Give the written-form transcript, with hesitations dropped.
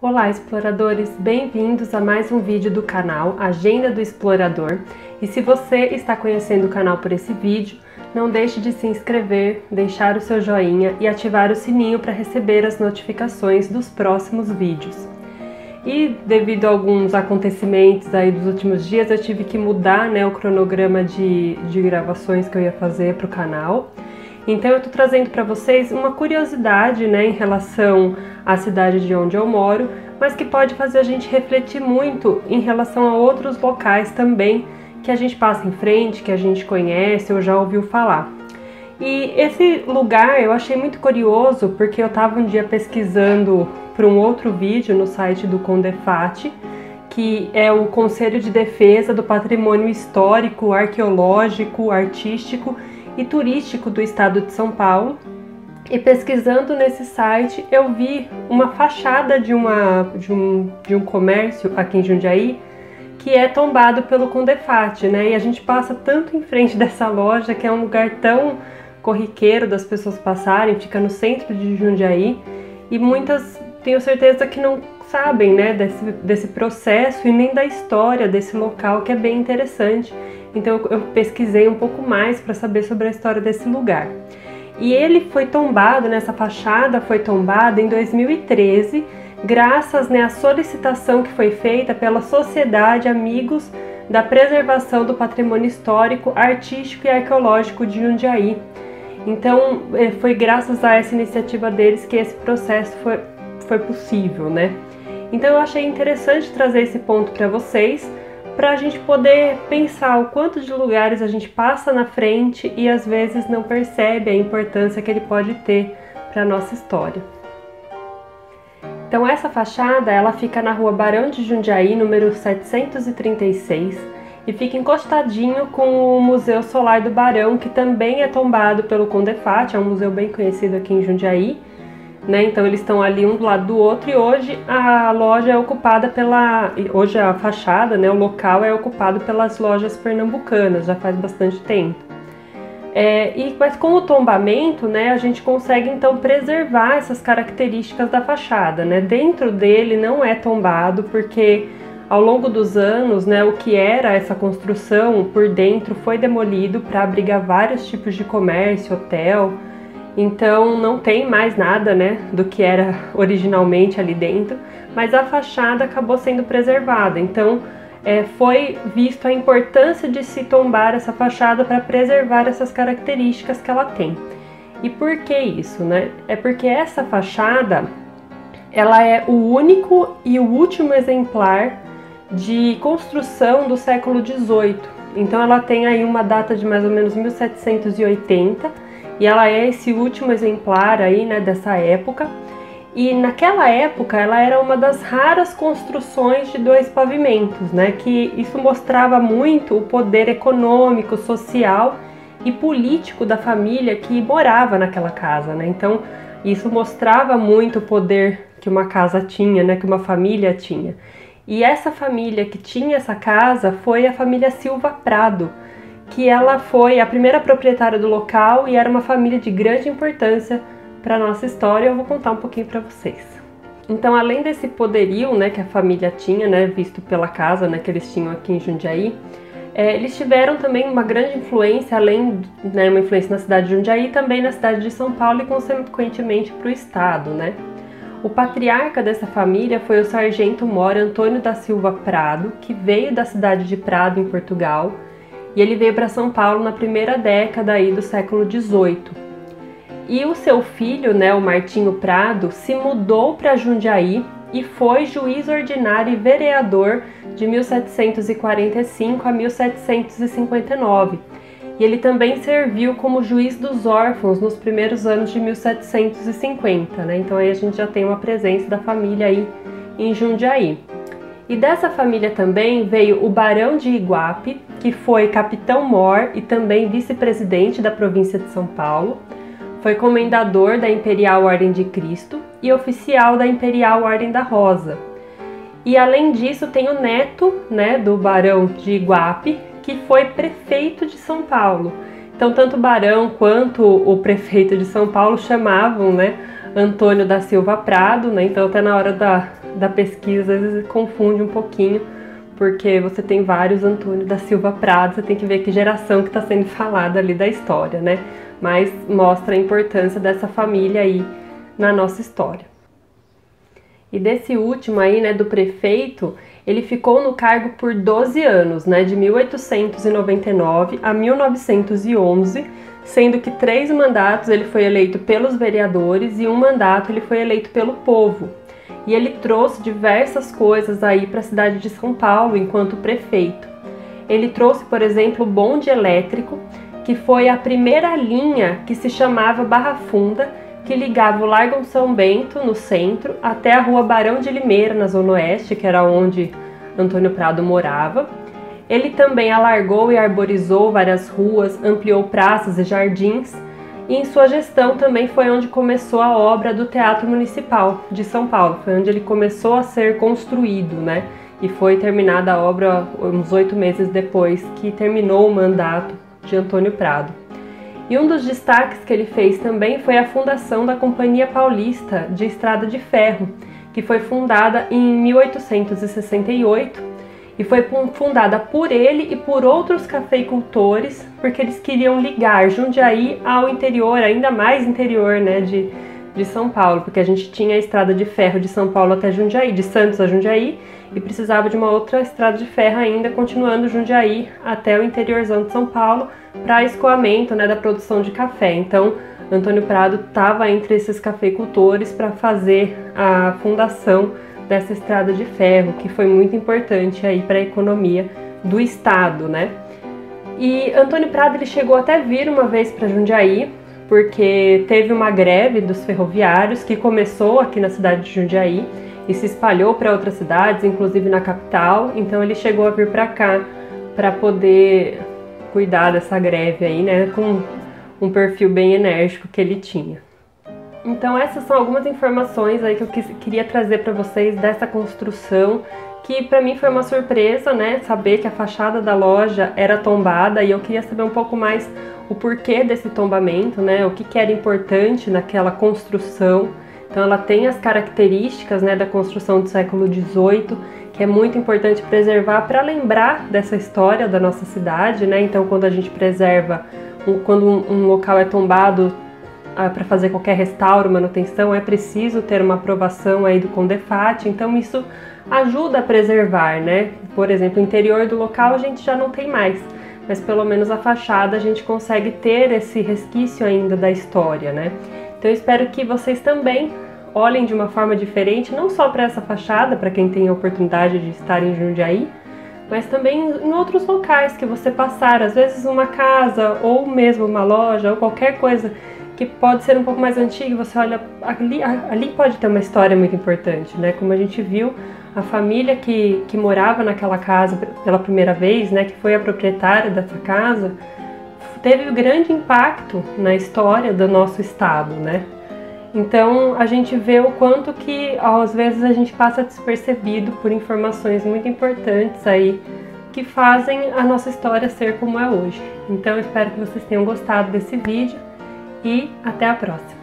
Olá, exploradores! Bem-vindos a mais um vídeo do canal Agenda do Explorador. E se você está conhecendo o canal por esse vídeo, não deixe de se inscrever, deixar o seu joinha e ativar o sininho para receber as notificações dos próximos vídeos. E devido a alguns acontecimentos aí dos últimos dias, eu tive que mudar, o cronograma de gravações que eu ia fazer para o canal. Então eu estou trazendo para vocês uma curiosidade, em relação à cidade de onde eu moro, mas que pode fazer a gente refletir muito em relação a outros locais também que a gente passa em frente, que a gente conhece ou já ouviu falar. E esse lugar eu achei muito curioso porque eu estava um dia pesquisando para um outro vídeo no site do CONDEFAT, que é o Conselho de Defesa do Patrimônio Histórico, Arqueológico, Artístico e Turístico do Estado de São Paulo. E pesquisando nesse site eu vi uma fachada de um comércio aqui em Jundiaí que é tombado pelo CONDEFAT, e a gente passa tanto em frente dessa loja, que é um lugar tão corriqueiro das pessoas passarem, fica no centro de Jundiaí, e muitas tenho certeza que não sabem, desse processo e nem da história desse local, que é bem interessante. Então eu pesquisei um pouco mais para saber sobre a história desse lugar. E ele foi tombado, essa fachada foi tombada em 2013, graças à solicitação que foi feita pela Sociedade Amigos da Preservação do Patrimônio Histórico, Artístico e Arqueológico de Jundiaí. Então foi graças a essa iniciativa deles que esse processo foi possível, Então eu achei interessante trazer esse ponto para vocês, para a gente poder pensar o quanto de lugares a gente passa na frente e às vezes não percebe a importância que ele pode ter para a nossa história. Então essa fachada, ela fica na rua Barão de Jundiaí, número 736, e fica encostadinho com o Museu Solar do Barão, que também é tombado pelo CONDEFAT, é um museu bem conhecido aqui em Jundiaí. Então eles estão ali um do lado do outro, e hoje a loja é ocupada hoje a fachada, o local é ocupado pelas lojas pernambucanas, já faz bastante tempo. Mas com o tombamento, a gente consegue então preservar essas características da fachada, Dentro dele não é tombado, porque ao longo dos anos, o que era essa construção por dentro foi demolido para abrigar vários tipos de comércio, hotel. Então não tem mais nada, do que era originalmente ali dentro, mas a fachada acabou sendo preservada. Então foi visto a importância de se tombar essa fachada para preservar essas características que ela tem. E por que isso, É porque essa fachada, ela é o único e o último exemplar de construção do século XVIII. Então ela tem aí uma data de mais ou menos 1780, e ela é esse último exemplar aí, dessa época. E naquela época ela era uma das raras construções de dois pavimentos, que isso mostrava muito o poder econômico, social e político da família que morava naquela casa, Então isso mostrava muito o poder que uma casa tinha, que uma família tinha. E essa família que tinha essa casa foi a família Silva Prado, que ela foi a primeira proprietária do local e era uma família de grande importância para a nossa história. Eu vou contar um pouquinho para vocês. Então, além desse poderio, que a família tinha, visto pela casa, que eles tinham aqui em Jundiaí, eles tiveram também uma grande influência, além, uma influência na cidade de Jundiaí, também na cidade de São Paulo e, consequentemente, para o estado, O patriarca dessa família foi o sargento-mor Antônio da Silva Prado, que veio da cidade de Prado, em Portugal, e ele veio para São Paulo na primeira década aí do século XVIII. E o seu filho, o Martinho Prado, se mudou para Jundiaí e foi juiz ordinário e vereador de 1745 a 1759. E ele também serviu como juiz dos órfãos nos primeiros anos de 1750, Então aí a gente já tem uma presença da família aí em Jundiaí. E dessa família também veio o Barão de Iguape, que foi capitão-mor e também vice-presidente da província de São Paulo. Foi comendador da Imperial Ordem de Cristo e oficial da Imperial Ordem da Rosa. E além disso tem o neto, do Barão de Iguape, que foi prefeito de São Paulo. Então tanto o Barão quanto o prefeito de São Paulo chamavam, Antônio da Silva Prado, Então até na hora da pesquisa às vezes confunde um pouquinho, porque você tem vários Antônio da Silva Prado, você tem que ver que geração que está sendo falada ali da história, né? Mas mostra a importância dessa família aí na nossa história. E desse último aí, né, do prefeito, ele ficou no cargo por 12 anos, né, de 1899 a 1911, sendo que 3 mandatos ele foi eleito pelos vereadores e 1 mandato ele foi eleito pelo povo. E ele trouxe diversas coisas aí para a cidade de São Paulo enquanto prefeito. Ele trouxe, por exemplo, o bonde elétrico, que foi a primeira linha que se chamava Barra Funda, que ligava o Largo São Bento, no centro, até a Rua Barão de Limeira, na Zona Oeste, que era onde Antônio Prado morava. Ele também alargou e arborizou várias ruas, ampliou praças e jardins, e em sua gestão também foi onde começou a obra do Teatro Municipal de São Paulo, foi onde ele começou a ser construído, né? E foi terminada a obra uns 8 meses depois que terminou o mandato de Antônio Prado. E um dos destaques que ele fez também foi a fundação da Companhia Paulista de Estrada de Ferro, que foi fundada em 1868 e foi fundada por ele e por outros cafeicultores, porque eles queriam ligar Jundiaí ao interior, ainda mais interior, né, de São Paulo, porque a gente tinha a estrada de ferro de São Paulo até Jundiaí, de Santos a Jundiaí, e precisava de uma outra estrada de ferro ainda, continuando Jundiaí até o interiorzão de São Paulo, para escoamento, né, da produção de café. Então, Antônio Prado estava entre esses cafeicultores para fazer a fundação dessa estrada de ferro, que foi muito importante aí para a economia do estado, né? E Antônio Prado ele chegou até vir uma vez para Jundiaí, porque teve uma greve dos ferroviários que começou aqui na cidade de Jundiaí e se espalhou para outras cidades, inclusive na capital. Então ele chegou a vir para cá para poder cuidar dessa greve aí, né, com um perfil bem enérgico que ele tinha. Então essas são algumas informações aí que eu queria trazer para vocês dessa construção, que para mim foi uma surpresa, né, saber que a fachada da loja era tombada, e eu queria saber um pouco mais o porquê desse tombamento, né, o que era importante naquela construção. Então ela tem as características, né, da construção do século XVIII, que é muito importante preservar para lembrar dessa história da nossa cidade, né? Então quando a gente preserva, quando um local é tombado para fazer qualquer restauro, manutenção, é preciso ter uma aprovação aí do CONDEFAT, então isso ajuda a preservar, né? Por exemplo, o interior do local a gente já não tem mais, mas pelo menos a fachada a gente consegue ter esse resquício ainda da história, né? Então eu espero que vocês também olhem de uma forma diferente, não só para essa fachada, para quem tem a oportunidade de estar em Jundiaí, mas também em outros locais que você passar, às vezes uma casa, ou mesmo uma loja, ou qualquer coisa que pode ser um pouco mais antiga, você olha, ali pode ter uma história muito importante, né? Como a gente viu, a família que morava naquela casa pela primeira vez, né, que foi a proprietária dessa casa, teve um grande impacto na história do nosso estado, né? Então a gente vê o quanto que às vezes a gente passa despercebido por informações muito importantes aí que fazem a nossa história ser como é hoje. Então eu espero que vocês tenham gostado desse vídeo e até a próxima!